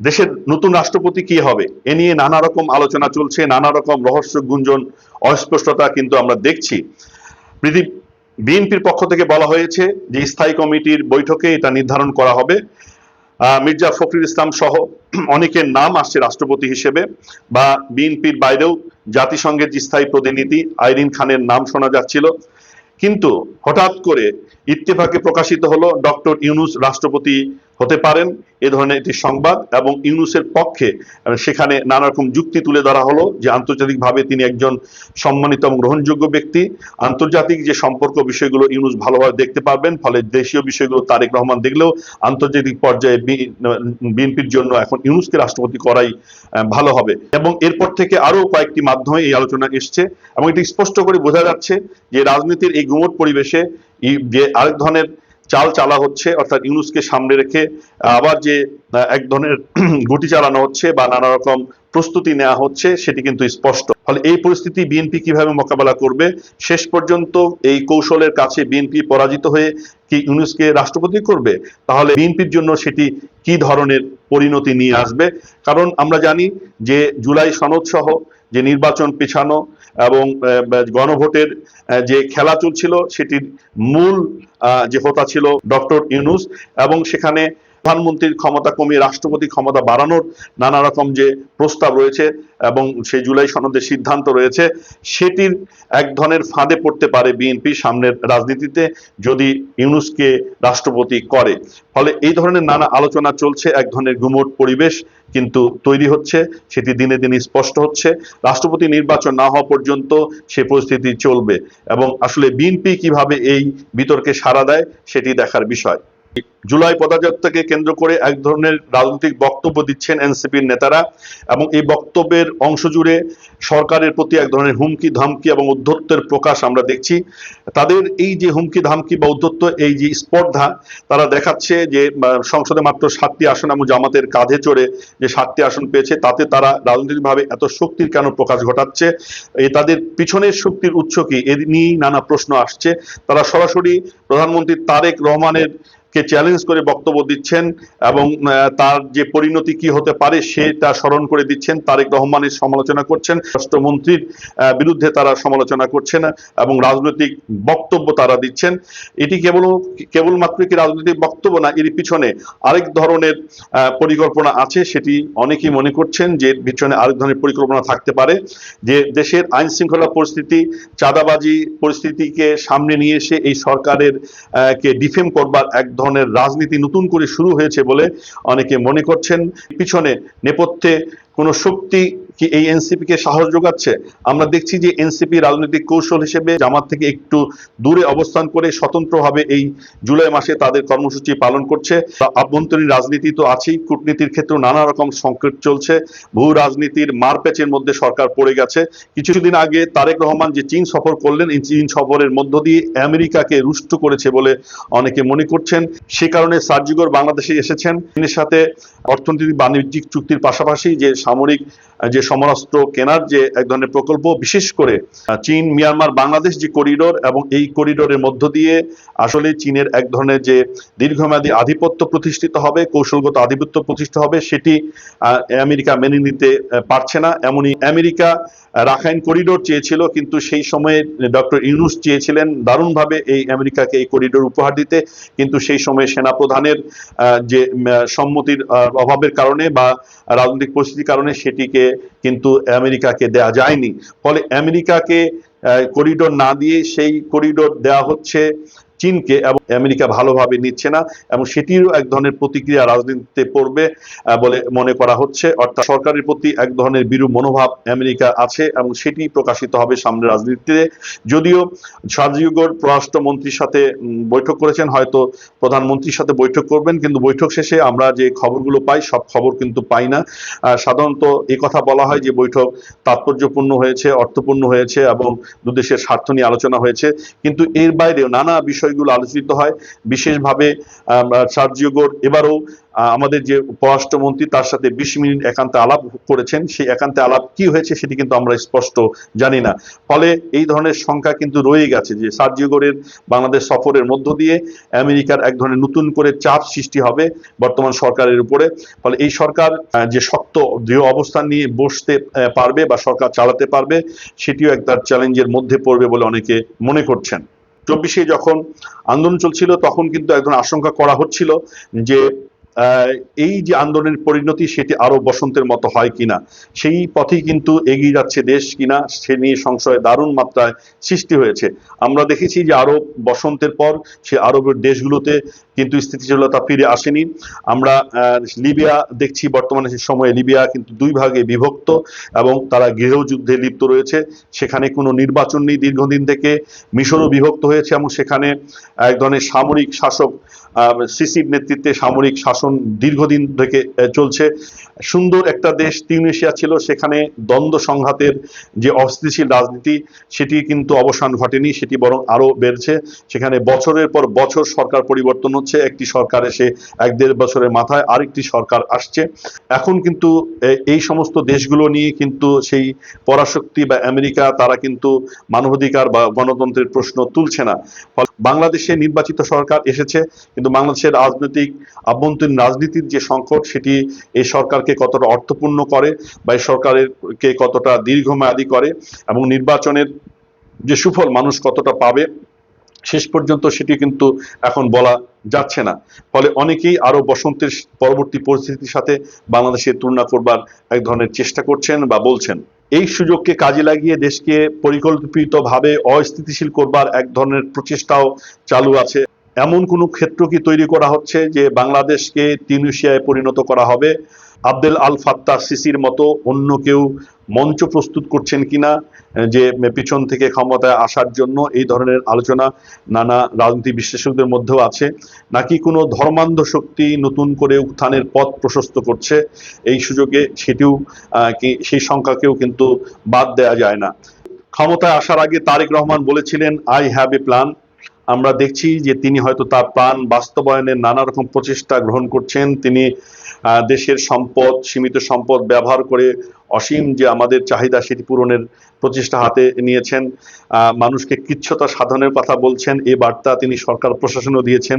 দেশের নতুন রাষ্ট্রপতি কি হবে এ নিয়ে নানা রকম আলোচনা চলছে, নানা রকম রহস্য গুঞ্জন, অস্পষ্টতা কিন্তু আমরা দেখছি। বিএনপির পক্ষ থেকে বলা হয়েছে যে স্থায়ী কমিটির বৈঠকে এটা নির্ধারণ করা হবে। মির্জা ফখরুল ইসলাম সহ অনেকের নাম আসছে রাষ্ট্রপতি হিসেবে, বা বিএনপির বাইরেও জাতিসংঘের যে স্থায়ী প্রতিনিধি আইরিন খানের নাম শোনা যাচ্ছিল। কিন্তু হঠাৎ করে ইত্তেফাকে প্রকাশিত হলো ডক্টর ইউনূস রাষ্ট্রপতি হতে পারেন এ ধরনের একটি সংবাদ, এবং ইউনূসের পক্ষে সেখানে নানা রকম যুক্তি তুলে ধরা হলো যে আন্তর্জাতিকভাবে তিনি একজন সম্মানিত এবং গ্রহণযোগ্য ব্যক্তি, আন্তর্জাতিক যে সম্পর্ক বিষয়গুলো ইউনূস ভালোভাবে দেখতে পারবেন, ফলে দেশীয় বিষয়গুলো তারেক রহমান দেখলেও আন্তর্জাতিক পর্যায়ে বিএনপির জন্য এখন ইউনূসকে রাষ্ট্রপতি করাই ভালো হবে। এবং এরপর থেকে আরো কয়েকটি মাধ্যমে এই আলোচনা এসছে, এবং এটি স্পষ্ট করে বোঝা যাচ্ছে যে রাজনীতির এই গুমট পরিবেশে যে আরেক ধরনের চাল চালা হচ্ছে, অর্থাৎ ইউনূসকে সামনে রেখে আবার যে এক ধরনের গুটি চালানো হচ্ছে বা নানা রকম প্রস্তুতি নেওয়া হচ্ছে সেটি কিন্তু স্পষ্ট। ফলে এই পরিস্থিতি বিএনপি কিভাবে মোকাবেলা করবে, শেষ পর্যন্ত এই কৌশলের কাছে বিএনপি পরাজিত হয়ে কি ইউনূসকে রাষ্ট্রপতি করবে, তাহলে বিএনপির জন্য সেটি কি ধরনের পরিণতি নিয়ে আসবে। কারণ আমরা জানি যে জুলাই সনদ সহ যে নির্বাচন পেছানো এবং গণভোটের যে খেলা চলছিল সেটির মূল যে হোতা ছিল ডক্টর ইউনূস, এবং সেখানে প্রধানমন্ত্রীর ক্ষমতা কমিয়ে রাষ্ট্রপতি ক্ষমতা বাড়ানোর নানা রকম যে প্রস্তাব রয়েছে এবং সেই জুলাই সনদের সিদ্ধান্ত রয়েছে, সেটির এক ধরনের ফাঁদে পড়তে পারে বিএনপি সামনের রাজনীতিতে যদি ইউনূসকে রাষ্ট্রপতি করে। ফলে এই ধরনের নানা আলোচনা চলছে, এক ধরনের গুমট পরিবেশ কিন্তু তৈরি হচ্ছে, সেটি দিনে দিনে স্পষ্ট হচ্ছে। রাষ্ট্রপতি নির্বাচন না হওয়া পর্যন্ত সে পরিস্থিতি চলবে, এবং আসলে বিএনপি কিভাবে এই বিতর্কে সাড়া দেয় সেটি দেখার বিষয়। জুলাই পদযাত্রাকে কেন্দ্র করে এক ধরনের রাজনৈতিক বক্তব্য দিচ্ছেন এনসিপির নেতারা, এবং এই বক্তব্যের অংশ জুড়ে সরকারের প্রতি এক ধরনের হুমকি ধামকি এবং উদ্ধত্তের প্রকাশ আমরা দেখছি। তাদের এই যে হুমকি ধামকি বা উদ্ধত্ত, এই যে স্পর্ধা তারা দেখাচ্ছে যে সংসদে মাত্র 7টি আসন এবং জামাতের কাঁধে চড়ে যে 7টি আসন পেয়েছে, তাতে তারা রাজনৈতিকভাবে এত শক্তির কেন প্রকাশ ঘটাচ্ছে, তাদের পিছনের শক্তির উৎস কি, এ নিয়েই নানা প্রশ্ন আসছে। তারা সরাসরি প্রধানমন্ত্রী তারেক রহমানের কে চ্যালেঞ্জ করে বক্তব্য দিচ্ছেন, এবং তার যে পরিণতি কি হতে পারে সেটা স্মরণ করে দিচ্ছেন। তারেক রহমানের সমালোচনা করছেন, স্বরাষ্ট্রমন্ত্রীর বিরুদ্ধে তারা সমালোচনা করছেন এবং রাজনৈতিক বক্তব্য তারা দিচ্ছেন। এটি কেবলমাত্র কি রাজনৈতিক বক্তব্য না, এর পিছনে আরেক ধরনের পরিকল্পনা আছে, সেটি অনেকেই মনে করছেন যে পিছনে আরেক ধরনের পরিকল্পনা থাকতে পারে, যে দেশের আইন শৃঙ্খলা পরিস্থিতি, চাঁদাবাজি পরিস্থিতিকে সামনে নিয়ে এসে এই সরকারের কে ডিফেম করবার এক ধরনের রাজনীতি নতুন করে শুরু হয়েছে বলে অনেকে মনে করছেন। পিছনে নেপথ্যে কোন শক্তি কি এই এনসিপি কে সাহস যোগাচ্ছে? আমরা দেখছি যে এনসিপি রাজনৈতিক কৌশল হিসেবে জামাত থেকে একটু দূরে অবস্থান করে স্বতন্ত্রভাবে এই জুলাই মাসে তাদের কর্মসূচি পালন করছে। আভ্যন্তরীণ রাজনীতি তো আছেই, কূটনীতির ক্ষেত্রে নানা রকম সংকট চলছে, ভূ রাজনীতির মারপ্যাচের মধ্যে সরকার পড়ে গেছে। কিছুদিন আগে তারেক রহমান যে চীন সফর করলেন, এই চীন সফরের মধ্য দিয়ে আমেরিকাকে রুষ্ট করেছে বলে অনেকে মনে করছেন। সে কারণে সার্জিগর বাংলাদেশে এসেছেন। চীনের সাথে অর্থনৈতিক বাণিজ্যিক চুক্তির পাশাপাশি যে সামরিক যে সমরাস্ত্র কেনার যে এক ধরনের প্রকল্প, বিশেষ করে চীন মিয়ানমার বাংলাদেশ যে করিডোর, এবং এই করিডোরের মধ্য দিয়ে আসলে চীনের এক ধরনের যে দীর্ঘমেয়াদী আধিপত্য প্রতিষ্ঠিত হবে, কৌশলগত আধিপত্য প্রতিষ্ঠিত হবে, সেটি আমেরিকা মেনে নিতে পারছে না। এমনই আমেরিকা রাখাইন করিডোর চেয়েছিল, কিন্তু সেই সময়ে ডক্টর ইউনূস চেয়েছিলেন দারুণভাবে এই আমেরিকাকে এই করিডোর উপহার দিতে, কিন্তু সেই সময়ে সেনাপ্রধানের যে সম্মতির অভাবের কারণে বা রাজনৈতিক পরিস্থিতির কারণে সেটিকে কিন্তু আমেরিকাকে দেয়া যায়নি। ফলে আমেরিকাকে করিডোর না দিয়ে সেই করিডোর দেওয়া হচ্ছে চীনকে, এবং আমেরিকা ভালোভাবে নিচ্ছে না, এবং সেটিরও এক ধরনের প্রতিক্রিয়া রাজনীতিতে পড়বে বলে মনে করা হচ্ছে। অর্থাৎ সরকারের প্রতি এক ধরনের বিরূপ মনোভাব আমেরিকা আছে, এবং সেটি প্রকাশিত হবে সামনের রাজনীতিতে। যদিও সার্জিগর পররাষ্ট্রমন্ত্রীর সাথে বৈঠক করেছেন, হয়তো প্রধানমন্ত্রীর সাথে বৈঠক করবেন, কিন্তু বৈঠক শেষে আমরা যে খবরগুলো পাই সব খবর কিন্তু পাই না। সাধারণত এই কথা বলা হয় যে বৈঠক তাৎপর্যপূর্ণ হয়েছে, অর্থপূর্ণ হয়েছে এবং দুদেশের স্বার্থ নিয়ে আলোচনা হয়েছে, কিন্তু এর বাইরেও নানা বিষয় বিষয়গুলো আলোচিত হয়। বিশেষভাবে সার্জিও এবারও আমাদের যে পররাষ্ট্রমন্ত্রী তার সাথে 20 মিনিট একান্তে আলাপ করেছেন, সেই একান্তে আলাপ কি হয়েছে সেটি কিন্তু আমরা স্পষ্ট জানি না। ফলে এই ধরনের সংখ্যা কিন্তু রয়ে গেছে যে সার্জিও বাংলাদেশ সফরের মধ্য দিয়ে আমেরিকার এক ধরনের নতুন করে চাপ সৃষ্টি হবে বর্তমান সরকারের উপরে। ফলে এই সরকার যে শক্ত দৃঢ় অবস্থান নিয়ে বসতে পারবে বা সরকার চালাতে পারবে, সেটিও একটা চ্যালেঞ্জের মধ্যে পড়বে বলে অনেকে মনে করছেন। 24-এ যখন আন্দোলন চলছিল তখন কিন্তু এক ধরনের আশঙ্কা করা হচ্ছিল যে এই যে আন্দোলনের পরিণতি সেটি আরো বসন্তের মতো হয় কিনা, সেই পথেই কিন্তু এগিয়ে যাচ্ছে দেশ কিনা সে নিয়ে সংশয় দারুণ মাত্রায় সৃষ্টি হয়েছে। আমরা দেখেছি যে আরব বসন্তের পর সে আরবের দেশগুলোতে কিন্তু স্থিতিশীলতা ফিরে আসেনি। আমরা লিবিয়া দেখছি বর্তমানে সময়ে লিবিয়া কিন্তু দুই ভাগে বিভক্ত এবং তারা গৃহযুদ্ধে লিপ্ত রয়েছে। সেখানে কোনো নির্বাচন নেই দীর্ঘদিন থেকে। মিশরও বিভক্ত হয়েছে এবং সেখানে এক ধরনের সামরিক শাসক সিসির নেতৃত্বে সামরিক শাসন দীর্ঘদিন থেকে চলছে। সুন্দর একটা দেশ তিউনিসিয়া ছিল, সেখানে দ্বন্দ্ব সংঘাতের যে অস্থিতিশীল রাজনীতি সেটি কিন্তু অবসান ঘটেনি, সেটি বরং আরো বেড়েছে। সেখানে বছরের পর বছর সরকার পরিবর্তন হচ্ছে, একটি সরকার এসে 1-1.5 বছরের মাথায় আরেকটি সরকার আসছে। এখন কিন্তু এই সমস্ত দেশগুলো নিয়ে কিন্তু সেই পরাশক্তি বা আমেরিকা তারা কিন্তু মানবাধিকার বা গণতন্ত্রের প্রশ্ন তুলছে না। বাংলাদেশে নির্বাচিত সরকার এসেছে, কিন্তু বাংলাদেশের রাজনৈতিক আভ্যন্তরীণ রাজনীতির যে সংকট সেটি এই সরকারকে কতটা অর্থপূর্ণ করে বা এই সরকারের কে কতটা দীর্ঘমেয়াদী করে এবং নির্বাচনের যে সুফল মানুষ কতটা পাবে শেষ পর্যন্ত সেটি কিন্তু এখন বলা যাচ্ছে না। ফলে অনেকেই আরো বসন্তের পরবর্তী পরিস্থিতির সাথে বাংলাদেশের তুলনা করবার এক ধরনের চেষ্টা করছেন বা বলছেন। এই সুযোগকে কাজে লাগিয়ে দেশকে পরিকল্পিতভাবে অস্থিতিশীল করবার এক ধরনের প্রচেষ্টাও চালু আছে। এমন কোনো ক্ষেত্র কি তৈরি করা হচ্ছে যে বাংলাদেশকে তিউনিসিয়ায় পরিণত করা হবে? আবদেল আল ফাত্তাহ সিসির মতো অন্য কেউ মঞ্চ প্রস্তুত করছেন কিনা যে পিছন থেকে ক্ষমতায় আসার জন্য? এই ধরনের আলোচনা নানা রাজনীতি বিশ্লেষকদের মধ্যেও আছে। নাকি কোনো ধর্মান্ধ শক্তি নতুন করে উত্থানের পথ প্রশস্ত করছে? এই সুযোগে সেটিও সেই সংখ্যাকেও কিন্তু বাদ দেওয়া যায় না। ক্ষমতায় আসার আগে তারেক রহমান বলেছিলেন আই হ্যাভ এ প্ল্যান। আমরা দেখছি যে তিনি হয়তো তার প্ল্যান বাস্তবায়নের নানা রকম প্রচেষ্টা গ্রহণ করছেন। তিনি দেশের সম্পদ, সীমিত সম্পদ ব্যবহার করে অসীম যে আমাদের চাহিদা সেটি পূরণের প্রচেষ্টা হাতে নিয়েছেন। মানুষকে কৃচ্ছ্রতা সাধনের কথা বলছেন, এই বার্তা তিনি সরকার প্রশাসনও দিয়েছেন।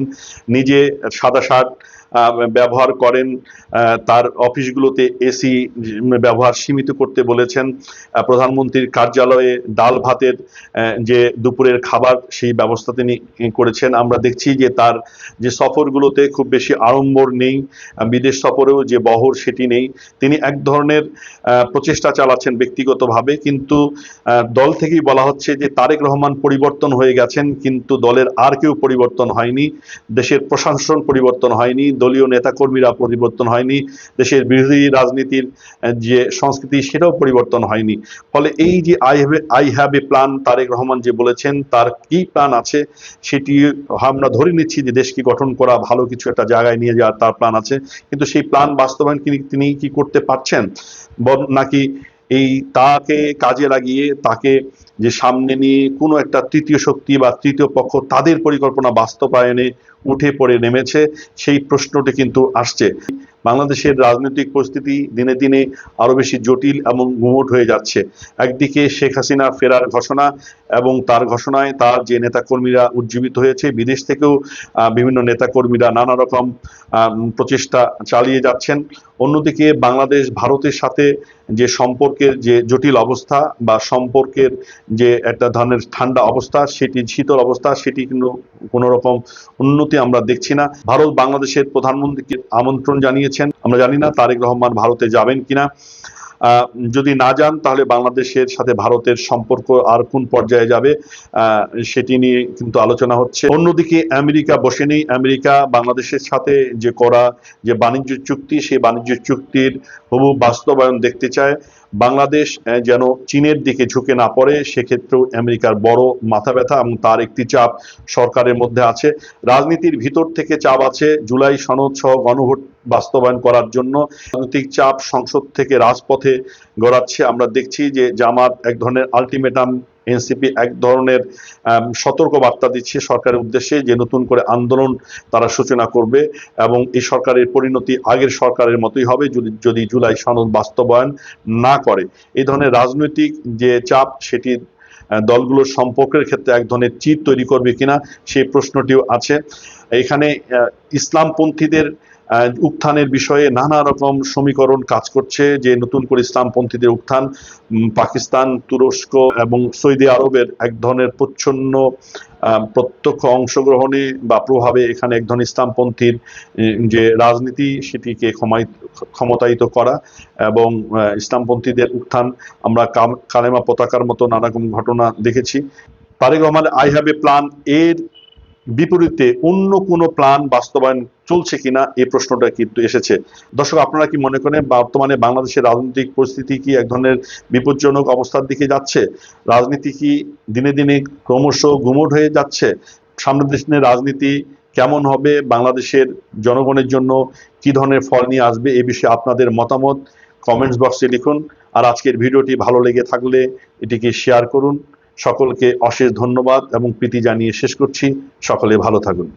নিজে সাদা শার্ট ব্যবহার করেন, তার অফিসগুলোতে এসি ব্যবহার সীমিত করতে বলেছেন। প্রধানমন্ত্রীর কার্যালয়ে ডাল ভাতের যে দুপুরের খাবার সেই ব্যবস্থা তিনি করেছেন। আমরা দেখছি যে তার যে সফরগুলোতে খুব বেশি আড়ম্বর নেই, বিদেশ সফরেও যে বহর সেটি নেই। তিনি এক ধরনের প্রচেষ্টা চালাচ্ছেন ব্যক্তিগতভাবে, কিন্তু দল থেকেই বলা হচ্ছে যে তারেক রহমান পরিবর্তন হয়ে গেছেন, কিন্তু দলের আর কেউ পরিবর্তন হয়নি। দেশের প্রশাসন পরিবর্তন হয়নি, দলীয় নেতাকর্মীরা পরিবর্তন হয়নি, দেশের বিরোধী রাজনীতির যে সংস্কৃতি সেটাও পরিবর্তন হয়নি। ফলে এই যে I have a plan Tarique Rahman যে বলেছেন, তার কি প্ল্যান আছে সেটি আমরা ধরে নিচ্ছি যে দেশকে গঠন করা, ভালো কিছু একটা জায়গায় নিয়ে যাওয়ার তার প্ল্যান আছে। কিন্তু সেই প্ল্যান বাস্তবায়ন তিনি কি করতে পারছেন? নাকি এই তাকে কাজে লাগিয়ে তাকে যে সামনে নিয়ে কোনো একটা তৃতীয় শক্তি বা তৃতীয় পক্ষ তাদের পরিকল্পনা বাস্তবায়নে উঠে পড়ে নেমেছে? সেই প্রশ্নটি কিন্তু আসছে। বাংলাদেশের রাজনৈতিক পরিস্থিতি দিনে দিনে আরো বেশি জটিল এবং গুমোট হয়ে যাচ্ছে। একদিকে শেখ হাসিনা ফেরার ঘোষণা এবং তার ঘোষণায় তার যে নেতাকর্মীরা উজ্জীবিত হয়েছে, বিদেশ থেকেও বিভিন্ন নেতাকর্মীরা নানা রকম প্রচেষ্টা চালিয়ে যাচ্ছেন। অন্যদিকে বাংলাদেশ ভারতের সাথে যে সম্পর্কের যে জটিল অবস্থা বা সম্পর্কের যে একটা ধরনের ঠান্ডা অবস্থা, সেটি শীতল অবস্থা, সেটি কিন্তু কোনো রকম উন্নতি আমরা দেখছি না। ভারত বাংলাদেশের প্রধানমন্ত্রীকে আমন্ত্রণ জানিয়েছেন, আমরা জানি না তারেক রহমান ভারতে যাবেন কিনা। যদি না যান তাহলে বাংলাদেশের সাথে ভারতের সম্পর্ক আর কোন পর্যায়ে যাবে সেটি নিয়ে কিন্তু আলোচনা হচ্ছে। অন্যদিকে আমেরিকা বসে নেই। আমেরিকা বাংলাদেশের সাথে যে করা যে বাণিজ্য চুক্তি, সেই বাণিজ্য চুক্তির হবু বাস্তবায়ন দেখতে চায়। বাংলাদেশ যেন চীনের দিকে ঝুঁকে না পড়ে, সেক্ষেত্রেও আমেরিকার বড় মাথা ব্যথা এবং তার একটি চাপ সরকারের মধ্যে আছে। রাজনীতির ভিতর থেকে চাপ আছে জুলাই সনদ সহ গণভোট বাস্তবায়ন করার জন্য। রাজনৈতিক চাপ সংসদ থেকে রাজপথে গড়াচ্ছে। আমরা দেখছি যে জামাত এক ধরনের আলটিমেটাম এনসিপি এক ধরনের সতর্ক বার্তা দিচ্ছে সরকারের উদ্দেশ্যে যে নতুন করে আন্দোলন তারা সূচনা করবে এবং এই সরকারের পরিণতি আগের সরকারের মতোই হবে যদি জুলাই সনদ বাস্তবায়ন না করে। এই ধরনের রাজনৈতিক যে চাপ সেটি দলগুলোর সম্পর্কের ক্ষেত্রে এক ধরনের চির তৈরি করবে কিনা সেই প্রশ্নটিও আছে। এখানে ইসলামপন্থীদের উত্থানের বিষয়ে নানা রকম সমীকরণ কাজ করছে, যে নতুন করে ইসলামপন্থীদের উত্থান পাকিস্তান, তুরস্ক এবং সৌদি আরবের এক ধরনের প্রচ্ছন্ন প্রত্যক্ষ অংশগ্রহণে বা প্রভাবে এখানে এক ধরনের ইসলামপন্থীর যে রাজনীতি সেটিকে ক্ষমতায়িত করা এবং ইসলামপন্থীদের উত্থান। আমরা কালেমা পতাকার মতো নানা রকম ঘটনা দেখেছি। Tarique Rahman I have a plan এর বিপরীতে অন্য কোনো প্ল্যান বাস্তবায়ন চলছে কিনা এই প্রশ্নটা কিন্তু এসেছে। দর্শক, আপনারা কি মনে করেন বর্তমানে বাংলাদেশের রাজনৈতিক পরিস্থিতি কি এক ধরনের বিপজ্জনক অবস্থার দিকে যাচ্ছে? রাজনীতি কি দিনে দিনে ক্রমশ গুমোট হয়ে যাচ্ছে? সামনের দিনের রাজনীতি কেমন হবে, বাংলাদেশের জনগণের জন্য কি ধরনের ফল নিয়ে আসবে, এই বিষয়ে আপনাদের মতামত কমেন্টস বক্সে লিখুন। আর আজকের ভিডিওটি ভালো লেগে থাকলে এটিকে শেয়ার করুন। সকলকে অশেষ ধন্যবাদ এবং প্রীতি জানিয়ে শেষ করছি। সকলে ভালো থাকুন।